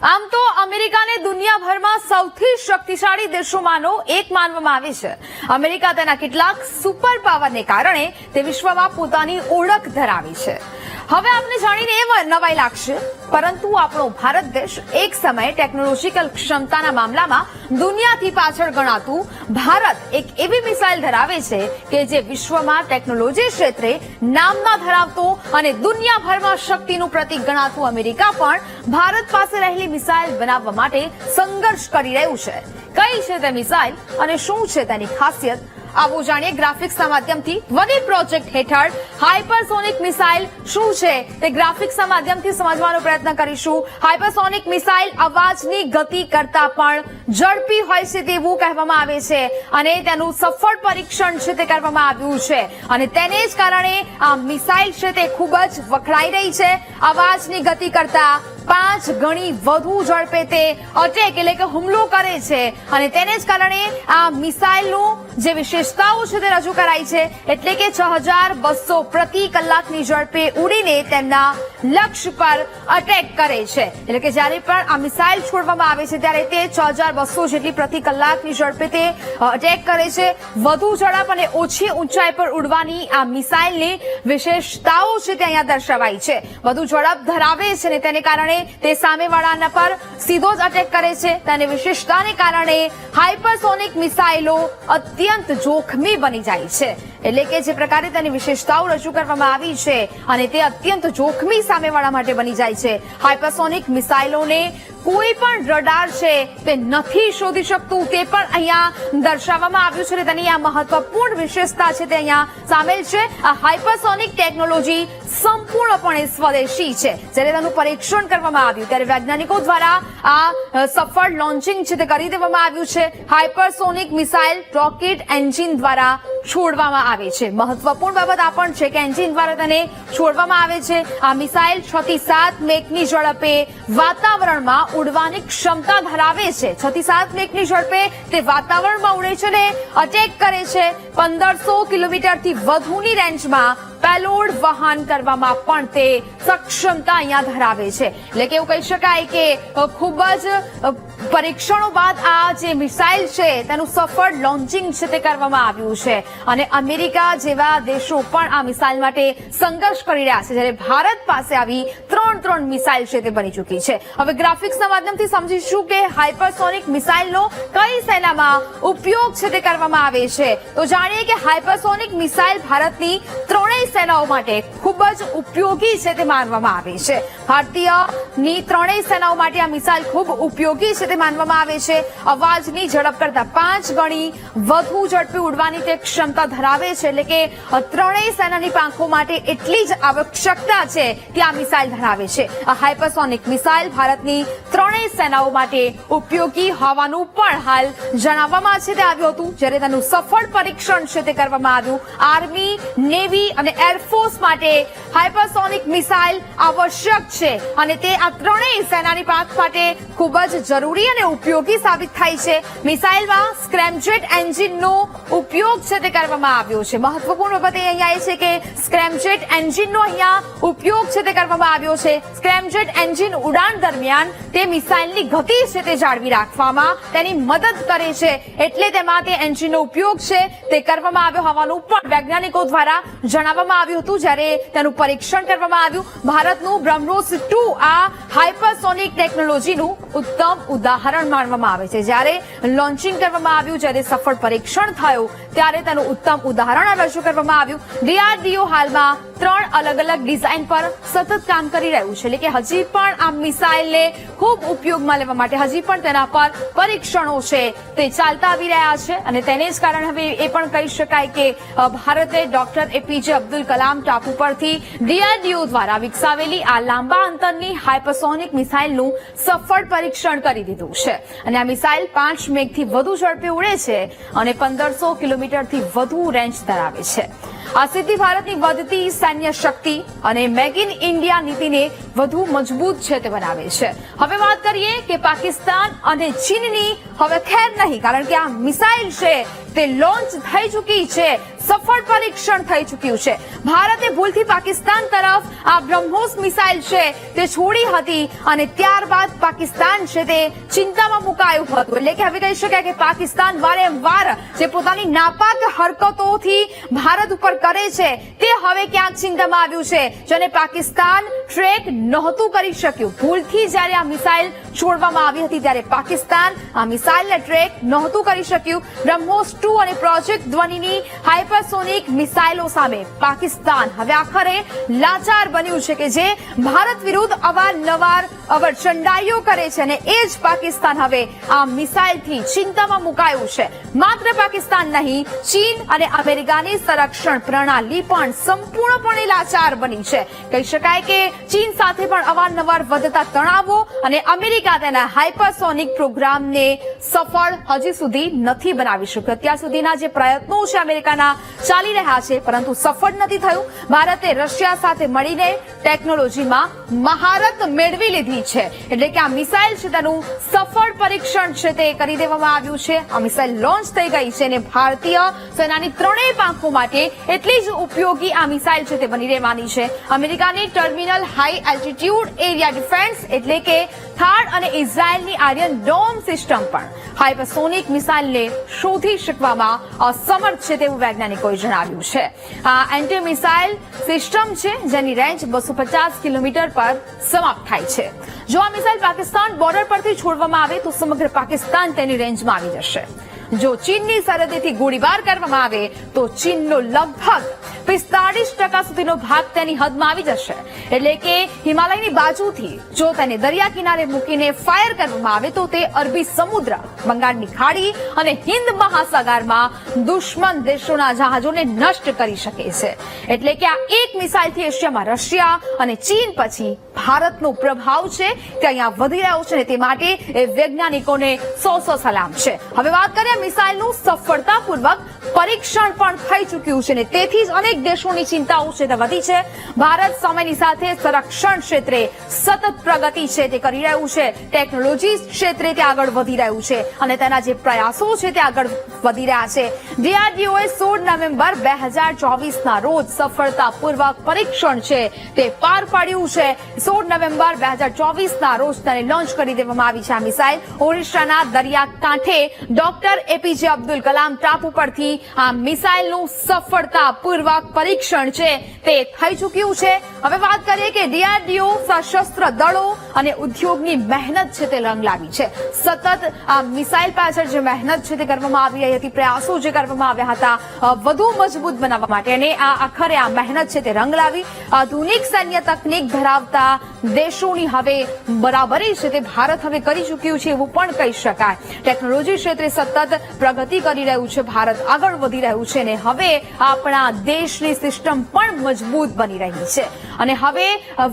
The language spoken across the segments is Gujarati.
આમ તો અમેરિકાને દુનિયાભરમાં સૌથી શક્તિશાળી દેશોમાંનો એક માનવામાં આવે છે. અમેરિકા તેના કેટલાક સુપર પાવરને કારણે તે વિશ્વમાં પોતાની ઓળખ ધરાવે છે. હવે આપને જાણીને એ નવાઈ લાગશે, પરંતુ આપણો ભારત દેશ એક સમયે ટેકનોલોજીકલ ક્ષમતાના મામલામાં દુનિયાથી પાછળ ગણાતું ભારત એક એવી મિસાઇલ ધરાવે છે કે જે વિશ્વમાં ટેકનોલોજી ક્ષેત્રે નામના ધરાવતો અને દુનિયાભરમાં શક્તિનું પ્રતીક ગણાતું અમેરિકા પણ ભારત પાસે રહેલી મિસાઇલ બનાવવા માટે સંઘર્ષ કરી રહ્યું છે. કઈ છે તે મિસાઇલ અને શું છે તેની ખાસિયત, આવો જાણીએ ગ્રાફિક્સના માધ્યમથી. વની પ્રોજેક્ટ હેઠળ હાઇપરસોનિક મિસાઇલ શું છે તે ગ્રાફિક્સના માધ્યમથી સમજવાનો પ્રયત્ન કરીશું. હાઇપરસોનિક મિસાઇલ અવાજની ગતિ કરતા પણ ઝડપી હોય છે તેવું કહેવામાં આવે છે અને તેનું સફળ પરીક્ષણ છે તે કરવામાં આવ્યું છે અને તેને જ કારણે આ મિસાઇલ છે તે ખૂબ જ વખણાઈ રહી છે. અવાજની ગતિ કરતા 5 ગણી વધુ ઝડપે તે અટેક એટલે કે હુમલો કરે છે અને તેને જ કારણે આ મિસાઇલનું જે વિશેષતાઓ છે તે રજૂ કરાઈ છે, એટલે કે 6200 પ્રતિ કલાકની ઝડપે ઉડીને તેમના લક્ષ્ય પર અટેક કરે છે. એટલે કે જ્યારે પણ આ મિસાઇલ છોડવામાં આવે છે ત્યારે તે 6200 જેટલી પ્રતિ કલાકની ઝડપે તે અટેક કરે છે. વધુ ઝડપ અને ઓછી ઊંચાઈ પર ઉડવાની આ મિસાઇલની વિશેષતાઓ છે તે અહીંયા દર્શાવાઈ છે. વધુ ઝડપ ધરાવે છે અને તેને કારણે તે સામેવાળાના પર સીધો જ અટેક કરે છે. તેની વિશેષતાને કારણે હાઇપરસોનિક મિસાઇલો અત્યંત જોખમી બની જાય છે. એટલે કે જે પ્રકારે તેની વિશેષતાઓ રજૂ કરવામાં આવી છે અને તે અત્યંત જોખમી સામેવાળા માટે બની જાય છે. હાઇપરસોનિક મિસાઇલોને કોઈ પણ રડાર છે તે નથી શોધી શકતું, તે પણ અહીંયા દર્શાવવામાં આવ્યું છે અને તેની આ મહત્વપૂર્ણ વિશેષતા છે તે અહીંયા સામેલ છે. આ હાઇપરસોનિક ટેકનોલોજી સંપૂર્ણપણે સ્વદેશી છે. જ્યારે તેનું પરીક્ષણ કરવામાં આવ્યું ત્યારે વૈજ્ઞાનિકો દ્વારા આ સફળ લોન્ચિંગ છે તે કરી દેવામાં આવ્યું છે. હાઇપરસોનિક મિસાઇલ રોકેટ એન્જિન દ્વારા છોડવામાં આવે છે. મહત્વપૂર્ણ બાબત આ પણ છે કે એન્જિન દ્વારા તેને છોડવામાં આવે છે. આ મિસાઇલ 6 થી 7 મેકની ઝડપે વાતાવરણમાં ઉડવાની ક્ષમતા ધરાવે છે. 6 થી 7 મેકની ઝડપે તે વાતાવરણમાં ઉડે છે અને અટેક કરે છે. 1500 કિલોમીટરથી વધુની રેન્જમાં પેલોડ વહન કરવામાં પણ તે સક્ષમતા અહીંયા ધરાવે છે. એટલે કે એવું કહી શકાય કે ખૂબ જ પરીક્ષણો બાદ આ જે મિસાઇલ છે તેનું સફળ લોન્ચિંગ છે તે કરવામાં આવ્યું છે અને અમેરિકા જેવા દેશો પણ આ મિસાઇલ માટે સંઘર્ષ કરી રહ્યા છે, જ્યારે ભારત પાસે આવી ત્રણ મિસાઇલ છે તે બની ચૂકી છે. હવે ગ્રાફિક્સના માધ્યમથી સમજીશું કે હાઇપરસોનિક મિસાઇલનો કઈ સેનામાં ઉપયોગ છે તે કરવામાં આવે છે. તો જાણીએ કે હાઇપરસોનિક મિસાઇલ ભારતની ત્રણેય સેનાઓ માટે ખૂબ જ ઉપયોગી છે તે માનવામાં આવે છે. ભારતીયની ત્રણેય સેનાઓ માટે આ મિસાઇલ ખૂબ ઉપયોગી છે તે માનવામાં આવે છે. અવાજની ઝડપ કરતા 5 ગણી વધુ ઝડપે ઉડવાની તે ક્ષમતા ધરાવે છે. એટલે કે ત્રણેય સેનાની પાંખો માટે એટલી જ આવશ્યકતા છે કે આ મિસાઇલ ધરાવે છે. આ હાઇપરસોનિક મિસાઇલ ભારતની ત્રણેય સેનાઓ માટે ઉપયોગી હોવાનું પણ હાલ જણાવવામાં છે તે આવ્યું હતું, જ્યારે તેનું સફળ પરીક્ષણ છે તે કરવામાં આવ્યું. આર્મી, નેવી અને એરફોર્સ માટે હાઇપરસોનિક મિસાઇલ આવશ્યક છે અને તે આ ત્રણેય સેનાની પાંખ માટે ખૂબ જ જરૂરી અને ઉપયોગી સાબિત થાય છે. મિસાઇલમાં સ્ક્રેમજેટ એન્જિનનો ઉપયોગ છે તે કરવામાં આવ્યો છે. મહત્વપૂર્ણ બાબત અહીંયા એ છે કે સ્ક્રેમજેટ એન્જિનનો અહીંયા ઉપયોગ છે તે કરવામાં આવ્યો છે. સ્ક્રેમજેટ એન્જિન ઉડાન દરમિયાન તે મિસાઇલની ગતિ છે તે જાળવી રાખવામાં તેની મદદ કરે છે, એટલે તેમાં તે એન્જિનનો ઉપયોગ છે તે કરવામાં આવ્યો હોવાનું પણ વૈજ્ઞાનિકો દ્વારા જણાવવામાં આવ્યું હતું, જ્યારે તેનું પરીક્ષણ કરવામાં આવ્યું. ભારતનું બ્રહ્મોસ 2 આ હાઇપરસોનિક ટેકનોલોજીનું ઉત્તમ ઉદાહરણ માનવામાં આવે છે. જ્યારે લોન્ચિંગ કરવામાં આવ્યું, જ્યારે સફળ પરીક્ષણ થયું ત્યારે તેનું ઉત્તમ ઉદાહરણ રજૂ કરવામાં આવ્યું. DRDO હાલમાં 3 અલગ ડિઝાઇન પર સતત કામ કરી રહ્યું છે. એટલે કે હજી પણ આ મિસાઇલને ખૂબ ઉપયોગમાં લેવા માટે હજી પણ તેના પર પરીક્ષણો છે તે ચાલતા આવી રહ્યા છે અને તેને જ કારણે હવે એ પણ કહી શકાય કે ભારતે ડોક્ટર APJ અબ્દુલ કલામ ટાપુ પરથી DRDO દ્વારા વિકસાવેલી આ લાંબા અંતરની હાઇપરસોનિક મિસાઇલનું સફળ પરીક્ષણ કરી દીધું છે અને આ મિસાઇલ 5 મેકથી વધુ ઝડપે ઉડે છે અને 1500 કિલોમીટરથી વધુ રેન્જ ધરાવે છે. આ સિદ્ધિ ભારતની વધતી સૈન્ય શક્તિ અને મેક ઇન ઇન્ડિયા નીતિને વધુ મજબૂત છે તે બનાવે છે. હવે વાત કરીએ કે પાકિસ્તાન અને ચીનની હવે ખેર નહીં, કારણ કે આ મિસાઇલ છે તે લોન્ચ થઈ ચૂકી છે. સફળ પરીક્ષણ થઈ ચૂક્યું છે. ભારતે ભૂલથી પાકિસ્તાન તરફ આ બ્રહ્મોસ મિસાઇલ છે તે છોડી હતી અને ત્યારબાદ પાકિસ્તાન છે તે ચિંતામાં મુકાયું હતું. એટલે કે હવે કહી શકાય કે પાકિસ્તાન વારંવાર જે પોતાની નાપાક હરકતોથી ભારત ઉપર કરે છે તે હવે ક્યાંક ચિંતામાં આવ્યું છે, જેને પાકિસ્તાન ટ્રેક નહોતું કરી શક્યું. ભૂલથી જ્યારે આ મિસાઇલ છોડવામાં આવી હતી ત્યારે પાકિસ્તાન આ મિસાઇલને ટ્રેક નહોતું કરી શક્યું. બ્રહ્મોસ 2 અને પ્રોજેક્ટ ધ્વનિની હાઇપરસોનિક મિસાઇલો સામે પાકિસ્તાન હવે આખરે લાચાર બન્યું છે કે જે ભારત વિરુદ્ધ અવારનવાર અવરચંડાઈઓ કરે છે અને એ જ પાકિસ્તાન હવે આ મિસાઇલથી ચિંતામાં મુકાયું છે. માત્ર પાકિસ્તાન નહીં, ચીન અને અમેરિકાની સંરક્ષણ પ્રણાલી પણ સંપૂર્ણપણે લાચાર બની છે. કહી શકાય કે ચીન સાથે પણ અવારનવાર વધતા તણાવો અને અમેરિકા તેના હાઇપરસોનિક પ્રોગ્રામને સફળ હજી સુધી નથી બનાવી શક્યો. અત્યાર સુધીના જે પ્રયત્નો છે અમેરિકાના ચાલી રહ્યા છે પરંતુ સફળ નથી થયું. ભારતે રશિયા સાથે મળીને ટેકનોલોજીમાં મહારત મેળવી લીધી છે. એટલે કે આ મિસાઇલ છે તેનું સફળ પરીક્ષણ છે તે કરી દેવામાં આવ્યું છે. આ મિસાઇલ લોન્ચ થઈ ગઈ છે અને ભારતીય સેનાની ત્રણેય પાંખો માટે એટલી જ ઉપયોગી આ મિસાઇલ છે તે બની રહેવાની છે. અમેરિકાની terminal high altitude area defence એટલે કે થાડ અને ઇઝરાયેલની આર્યન ડોમ સિસ્ટમ પણ હાઇપરસોનિક મિસાઇલને શોધી શકવામાં અસમર્થ છે તેવું વૈજ્ઞાનિકોએ જણાવ્યું છે. આ એન્ટી મિસાઇલ સિસ્ટમ છે જેની રેન્જ 250 કિલોમીટર પર સમાપ્ત થાય છે. જો આ મિસાઇલ પાકિસ્તાન બોર્ડર પરથી છોડવામાં આવે તો સમગ્ર પાકિસ્તાન તેની રેન્જમાં આવી જશે. જો ચીનની સરહદેથી ગોળીબાર કરવામાં આવે તો ચીનનો લગભગ 45% સુધીનો ભાગ તેની હદમાં આવી જશે. એટલે કે હિમાલયની બાજુથી જો તેને દરિયા કિનારે મૂકીને ફાયર કરવામાં આવે તો તે અરબી સમુદ્ર, બંગાળની ખાડી અને હિન્દ મહાસાગરમાં દુશ્મન દેશોના જહાજોને નષ્ટ કરી શકે છે. એટલે કે આ એક મિસાઇલથી એશિયામાં રશિયા અને ચીન પછી ભારતનો પ્રભાવ છે તે અહીંયા વધી રહ્યો છે અને તે માટે એ વૈજ્ઞાનિકોને 100 સલામ છે. હવે વાત કરીએ મિસાઇલનું સફળતાપૂર્વક પરીક્ષણ પણ થઈ ચૂક્યું છે અને તેથી જ અનેક દેશોની ચિંતાઓ છે તે વધી છે. ભારત સમયની સાથે સંરક્ષણ ક્ષેત્રે સતત પ્રગતિ છે તે કરી રહ્યું છે. ટેકનોલોજી ક્ષેત્રે તે આગળ વધી રહ્યું છે અને તેના જે પ્રયાસો છે તે આગળ વધી રહ્યા છે. ડીઆરડીઓએ 16 નવેમ્બર 2024ના રોજ સફળતાપૂર્વક પરીક્ષણ છે તે પાર પાડ્યું છે. 16 નવેમ્બર 2024ના રોજ તેને લોન્ચ કરી દેવામાં આવી છે. આ મિસાઇલ ઓડિશાના દરિયા કાંઠે ડોક્ટર એપીજે અબ્દુલ કલામ ટાપુ પરથી આ મિસાઇલનું સફળતાપૂર્વક પરીક્ષણ છે તે થઈ ચૂક્યું છે. હવે વાત કરીએ કે ડીઆરડીઓ સશસ્ત્ર દળો અને ઉદ્યોગની મહેનત છે તે રંગ લાવી છે. સતત આ મિસાઇલ પાછળ જે મહેનત છે તે કરવામાં આવી રહી હતી, પ્રયાસો જે કરવામાં આવ્યા હતા વધુ મજબૂત બનાવવા માટે અને આ આખરે આ મહેનત છે તે રંગ લાવી. આધુનિક સૈન્ય તકનીક ધરાવતા દેશોની હવે બરાબરી છે તે ભારત હવે કરી ચૂક્યું છે એવું પણ કહી શકાય. ટેકનોલોજી ક્ષેત્રે સતત પ્રગતિ કરી રહ્યું છે ભારત, આગળ વધી રહ્યું છે અને હવે આપણા દેશની સિસ્ટમ પણ મજબૂત બની રહી છે. અને હવે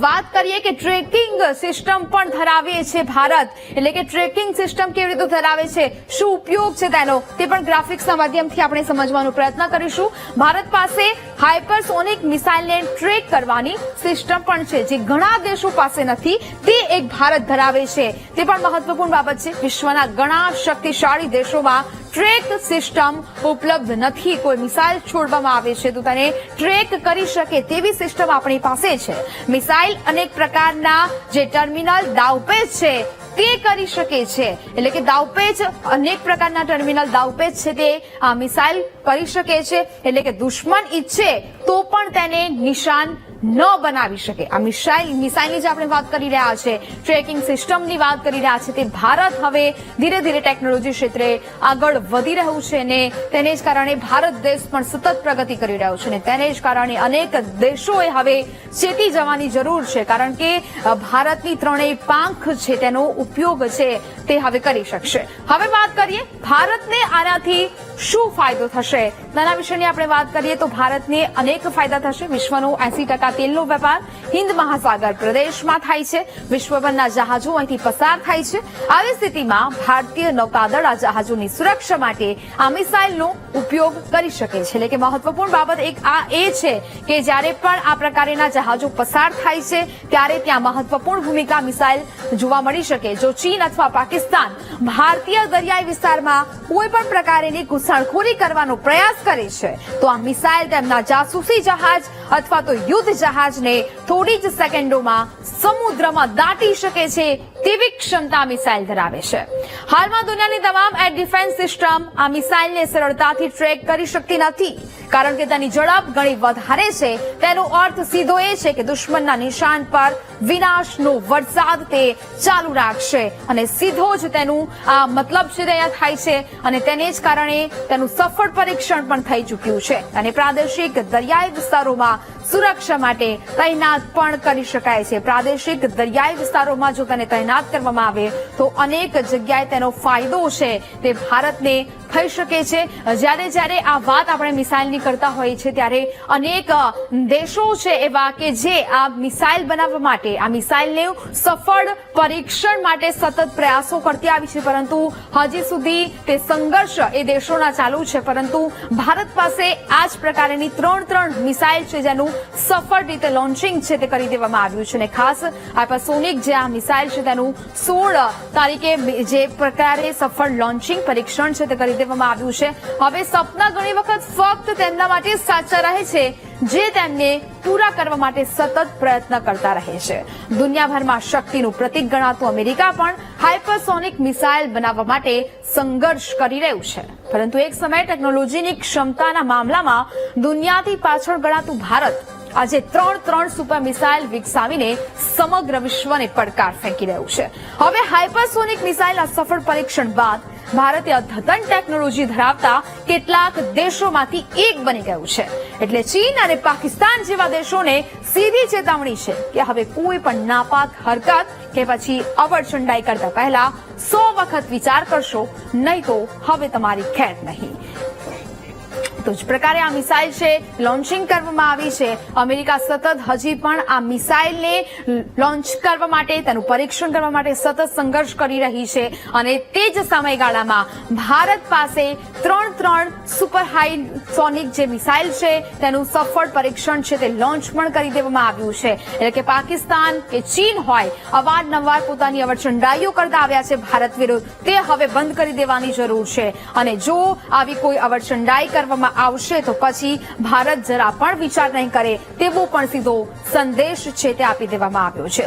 વાત કરીએ કે ટ્રેકિંગ સિસ્ટમ પણ ધરાવે છે ભારત. એટલે કે ટ્રેકિંગ સિસ્ટમ કેવી રીતે ધરાવે છે, શું ઉપયોગ છે તેનો, તે પણ ગ્રાફિક્સના માધ્યમથી આપણે સમજવાનો પ્રયત્ન કરીશું. ભારત પાસે હાઇપરસોનિક મિસાઇલને ટ્રેક કરવાની સિસ્ટમ પણ છે જે ઘણા દેશો પાસે નથી, તે એક ભારત ધરાવે છે. તે પણ મહત્વપૂર્ણ બાબત છે. વિશ્વના ઘણા શક્તિશાળી દેશોમાં ટ્રેક સિસ્ટમ ઉપલબ્ધ નથી. કોઈ મિસાઇલ છોડવામાં આવે છે તો તેને ટ્રેક કરી શકે તેવી સિસ્ટમ આપણી પાસે છે. મિસાઇલ અનેક પ્રકારના જે ટર્મિનલ દાવપેચ છે તે કરી શકે છે. એટલે કે દાવપેચ, અનેક પ્રકારના ટર્મિનલ દાવપેચ છે તે આ મિસાઇલ કરી શકે છે. એટલે કે દુશ્મન ઈચ્છે તો પણ તેને નિશાન ન બનાવી શકે. આ મિસાઇલની જે આપણે વાત કરી રહ્યા છે, ટ્રેકિંગ સિસ્ટમની વાત કરી રહ્યા છે, તે ભારત હવે ધીરે ધીરે ટેકનોલોજી ક્ષેત્રે આગળ વધી રહ્યું છે અને તેને જ કારણે ભારત દેશ પણ સતત પ્રગતિ કરી રહ્યો છે અને તેને જ કારણે અનેક દેશોએ હવે ચેતી જવાની જરૂર છે કારણ કે ભારતની ત્રણેય પાંખ છે તેનો ઉપયોગ છે તે હવે કરી શકશે. હવે વાત કરીએ ભારતને આનાથી શું ફાયદો થશે તેના વિશેની આપણે વાત કરીએ તો ભારતને અનેક ફાયદા થશે. વિશ્વનો 80% તેલનો વેપાર હિન્દ મહાસાગર પ્રદેશમાં થાય છે. વિશ્વભરના જહાજો અહીંથી પસાર થાય છે. આવી સ્થિતિમાં ભારતીય નૌકાદળ આ જહાજોની સુરક્ષા માટે આ મિસાઇલનો ઉપયોગ કરી શકે છે. એટલે કે મહત્વપૂર્ણ બાબત એક આ એ છે કે જ્યારે પણ આ પ્રકારના જહાજો પસાર થાય છે ત્યારે ત્યાં મહત્વપૂર્ણ ભૂમિકા મિસાઇલ જોવા મળી શકે. જો ચીન અથવા પાકિસ્તાન ભારતીય દરિયાઈ વિસ્તારમાં કોઈ પણ પ્રકારની ઘૂસણખોરી કરવાનો પ્રયાસ કરે છે તો આ મિસાઇલ તેમના જાસૂસી જહાજ અથવા તો યુદ્ધ જહાજને થોડી જ સેકન્ડોમાં સમુદ્રમાં દાટી શકે છે તેવી ક્ષમતા મિસાઇલ ધરાવે છે. હાલમાં દુનિયાની તમામ એર ડિફેન્સ સિસ્ટમ આ મિસાઇલને સરળતાથી ટ્રેક કરી શકતી નથી કારણ કે તેની ઝડપ ઘણી વધારે છે. તેનો અર્થ સીધો એ છે કે દુશ્મનના નિશાન પર વિનાશનો વરસાદ તે ચાલુ રાખશે અને સીધો જ તેનું આ મતલબ છે તૈયાર થાય છે અને તેને જ કારણે તેનું સફળ પરીક્ષણ પણ થઈ ચૂક્યું છે અને પ્રાદેશિક દરિયાઈ વિસ્તારોમાં સુરક્ષા માટે તૈનાત પણ કરી શકાય છે. પ્રાદેશિક દરિયાઈ વિસ્તારોમાં જો તેને તૈનાત કરવામાં આવે તો અનેક જગ્યાએ તેનો ફાયદો છે તે ભારતને થઈ શકે છે. જ્યારે આ વાત આપણે મિસાઇલની કરતા હોઈએ છીએ ત્યારે અનેક દેશો છે એવા કે જે આ મિસાઇલ બનાવવા માટે આ મિસાઇલને સફળ પરીક્ષણ માટે સતત પ્રયાસો કરતી આવી છે પરંતુ હજી સુધી તે સંઘર્ષ એ દેશોના ચાલુ છે. પરંતુ ભારત પાસે આ જ પ્રકારની ત્રણ મિસાઇલ છે જેનું સફળ રીતે લોન્ચિંગ છે તે કરી દેવામાં આવ્યું છે અને ખાસ હાઇપરસોનિક જે આ મિસાઇલ છે તેનું 16 તારીખે જે પ્રકારે સફળ લોન્ચિંગ પરીક્ષણ છે તે કરી દેવામાં આવ્યું છે. હવે સપના ઘણી વખત ફક્ત તેમના માટે સાચા રહે છે જે તેમને પૂરા કરવા માટે સતત પ્રયત્ન કરતા રહે છે. દુનિયાભરમાં શક્તિનું પ્રતીક ગણાતું અમેરિકા પણ હાઇપરસોનિક મિસાઇલ બનાવવા માટે સંઘર્ષ કરી રહ્યું છે પરંતુ એક સમયે ટેકનોલોજીની ક્ષમતાના મામલામાં દુનિયાથી પાછળ ગણાતું ભારત આજે ત્રણ સુપર મિસાઇલ વિકસાવીને સમગ્ર વિશ્વને પડકાર ફેંકી રહ્યું છે. હવે હાઇપરસોનિક મિસાઇલના સફળ પરીક્ષણ બાદ ભારતે અદ્યતન ટેકનોલોજી ધરાવતા કેટલાક દેશોમાંથી એક બની ગયું છે. એટલે ચીન અને પાકિસ્તાન જેવા દેશોને સીધી ચેતવણી છે કે હવે કોઈ પણ નાપાક હરકત કે પછી અવળચંડાઈ કરતા પહેલા 100 વખત વિચાર કરશો, નહીં તો હવે તમારી ખેર નહીં. તો જ પ્રકારે આ મિસાઇલ છે લોન્ચિંગ કરવામાં આવી છે. અમેરિકા સતત હજી પણ આ મિસાઇલને લોન્ચ કરવા માટે તેનું પરીક્ષણ કરવા માટે સતત સંઘર્ષ કરી રહી છે અને તે જ સમયગાળામાં ભારત પાસે ત્રણ સુપર હાઇસોનિક જે મિસાઇલ છે તેનું સફળ પરીક્ષણ છે તે લોન્ચ પણ કરી દેવામાં આવ્યું છે. એટલે કે પાકિસ્તાન કે ચીન હોય અવારનવાર પોતાની અવળચંડાઈઓ કરતા આવ્યા છે ભારત વિરુદ્ધ, તે હવે બંધ કરી દેવાની જરૂર છે અને જો આવી કોઈ અવળચંડાઈ કરવામાં આવશે તો પછી ભારત જરા પણ વિચાર નહીં કરે તેવો પણ સીધો સંદેશ છે તે આપી દેવામાં આવ્યો છે.